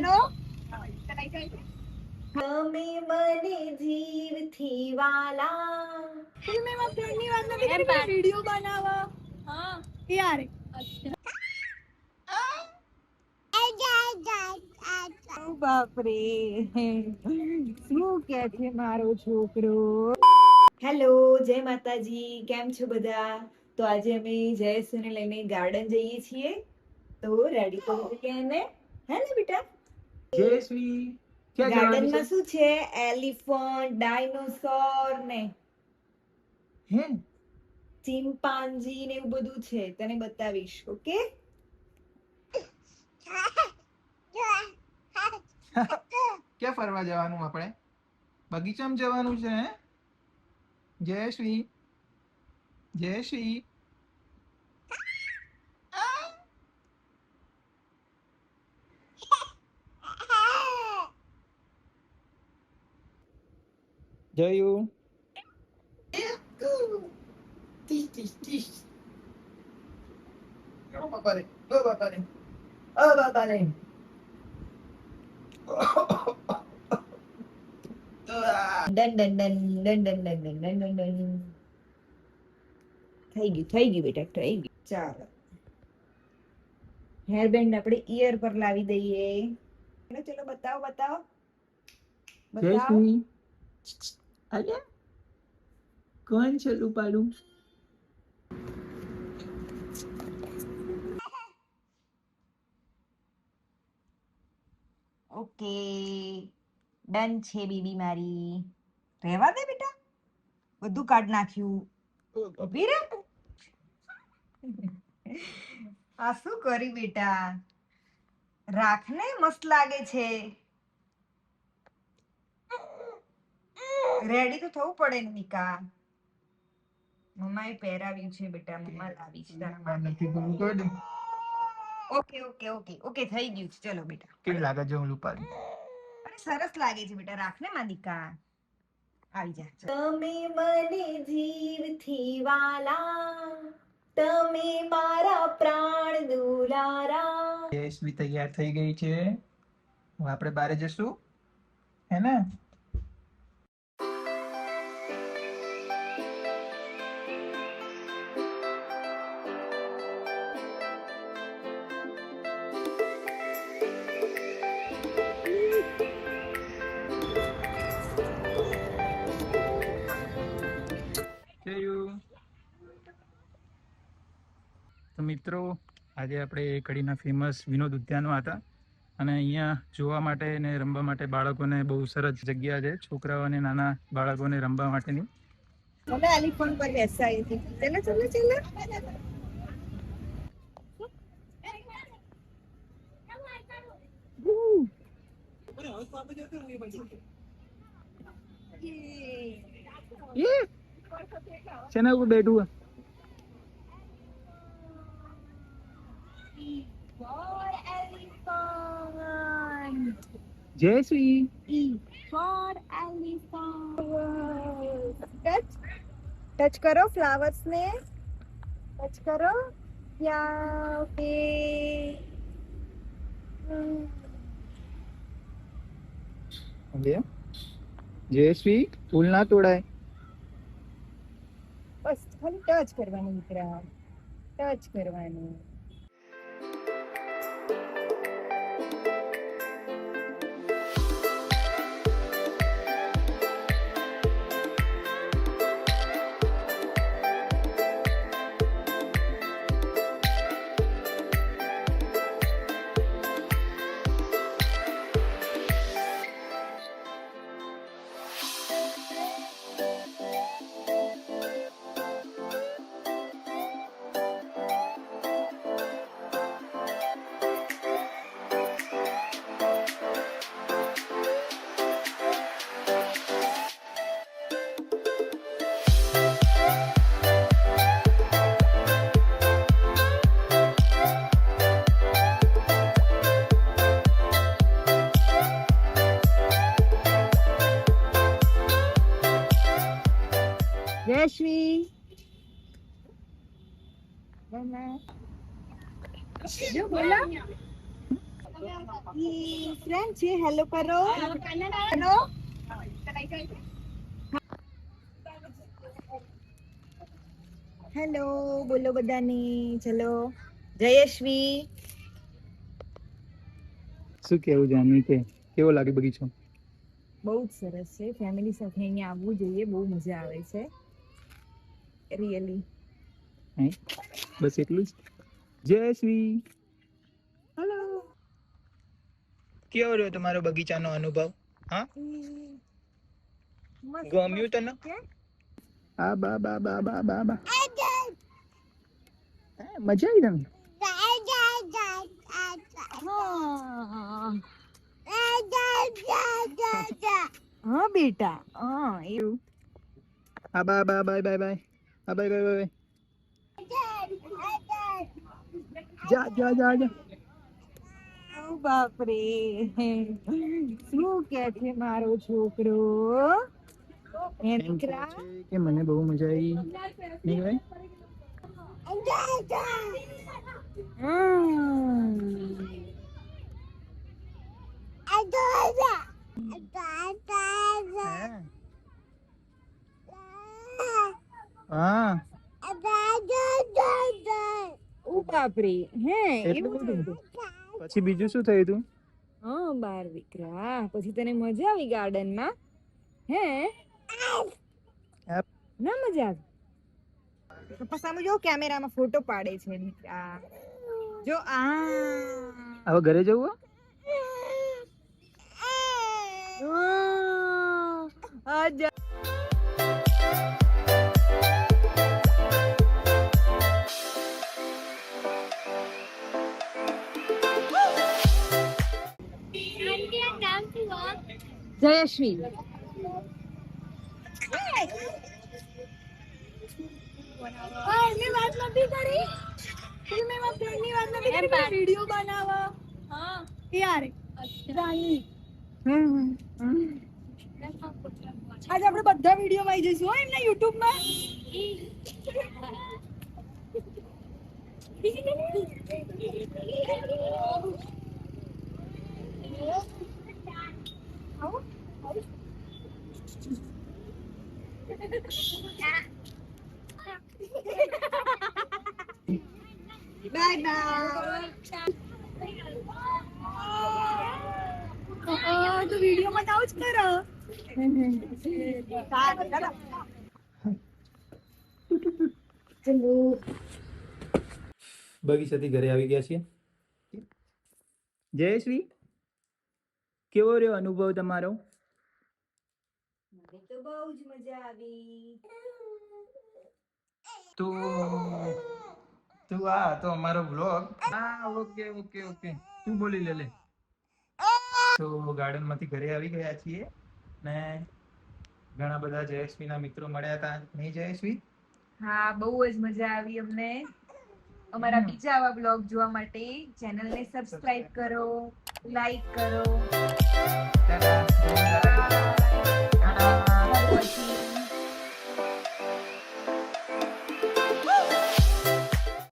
બોલો તમે મને જીવથી વાલા તમે મારા ફ્રેન્ડની વાત નથી કરી કે વિડિયો બનાવો હા યાર બાપ રે શું કે છે મારો છોકરો હેલો જય માતાજી કેમ છો બધા તો આજે અમે જયેશને લઈને ગાર્ડન જઈએ છીએ તો રેડી કરી કે એને હે ને બેટા જયશ્રી ક્યાં ગાર્ડન જવાનું માં શું છે એલિફન્ટ ડાયનોસોર ને હે ચિમ્પાન્જી ને એવું બધું છે તને બતાવીશ ઓકે ક્યાં ફરવા જવાનું આપણે બગીચામાં જવાનું છે હે જયશ્રી જયશ્રી જયું ડન ડન ડન ડન ડન ડન ડન ડન ડન ડન થઈ ગયું બેટા થઈ ગયું ચાલો હેર બેન્ડ આપણે ઈયર પર લાવી દઈએ ચલો બતાવો બતાવો બતાવો જયશ્રી અલ્યા કોણ છે રૂપાળું ઓકે ડન છે બેબી મારી રહેવા દે બેટા બધું કાઢ નાખ્યું ઊભી રહે આ શું કરી બેટા રાખને મસ્ત લાગે છે રેડી તો થવું પડે ને નિકા મમ્માએ પહેરાવ્યું છે બેટા મમ્મા લાવી છે તારા માટે નથી ગયું good. Okay okay okay okay થઈ ગયું છે ચલો બેટા કેવી લાગે છે હું રૂપાળું અરે સરસ લાગે છે બેટા રાખને માદિકા આવી જા તમે મને જીવથી વાલા તમે મારા પ્રાણ દુલારા જયશ્રી તૈયાર થઈ ગઈ છે હવે આપણે બારે જશું હે ને તો મિત્રો આજે આપણે કડીના ફેમસ વિનોદ ઉદ્યાનમાં હતા અને અહીંયા જોવા માટે ને રમવા માટે બાળકોને બહુ સરસ જગ્યા છે છોકરાઓ અને નાના બાળકોને રમવા માટેની અમે એલિફન્ટ પર બેસાઈ હતી ચલો ચલો ચલો શેના ઉપર બેઠું For elephant. Jayshree E for elephant. Touch કરો ફ્લાવર્સ ને ટચ કરો યા ઓકે જયશ્રી ફૂલ ના તોડાય બસ ખાલી ટચ કરવાનું દીકરા ટચ કરવાનું જયશ્રી જો બોલો ફ્રેન્ડ છે, હેલો કરો. હેલો. હેલો બોલો બધાની. ચલો જયશ્વી. શું કેવું જાનવી કે કેવો લાગે બગીચો? બહુ જ સરસ છે. ફેમિલી સાથે અહીંયા આવવું જોઈએ, બહુ મજા આવે છે રિયલી. હે? બસ એટલું જ? જયશ્રી, હેલો. કેવો રહ્યો તમારો બગીચાનો અનુભવ? હા, ગમ્યું તને? આ બા બા બા બા બા બા મજા આવી તમને? હા બેટા, હા એવું. આ બા બા બાય બાય બાય. આ બાય બાય બાય. જા જા જા જા. ઓ બાપ રે, શું કે છે મારો છોકરો? હે એમ કહે દીકરા. છે કે મને બહુ મજા આવી. નહીં ભાઈ? હા. ઓ બાપ રે, હે એટલું એવું બધું? થયું? પછી બીજું શું થયું તું? હા બાર દીકરા, પછી તને મજા આવી ગાર્ડનમાં? હે એપ. ના મજા આવી? પપ્પા સામે જો, કેમેરામાં ફોટો પાડે છે દીકરા. જો હવે ઘરે જવું? આજા. જયશ્રી. એમની વાત નથી કરી. તમે મારા ફ્રેન્ડની વાત નથી કરી, વિડિયો બનાવવા. હા યાર. રાની. આજે આપણે બધા વિડિયો માં આવી જઈશું હો એમના YouTube માં. Bye bye. તો વિડિયો માં આવું જ કરો. ચલો બગીચાથી ઘરે આવી ગયા છીએ. જયશ્રી, કેવો રહ્યો અનુભવ તમારો? મને તો બહુ જ મજા આવી. તો આ તો અમારો વ્લોગ. હા, ઓકે ઓકે ઓકે. તું બોલી લે. તો ગાર્ડન માંથી ઘરે આવી ગયા છીએ ને ઘણા બધા જયશ્રીના મિત્રો મળ્યા હતા. નહીં જયશ્રી? હા, બહુ જ મજા આવી અમને. અમારા બીજા આવા બ્લોગ જોવા માટે ચેનલને સબસ્ક્રાઇબ કરો, લાઈક કરો. ટાટા.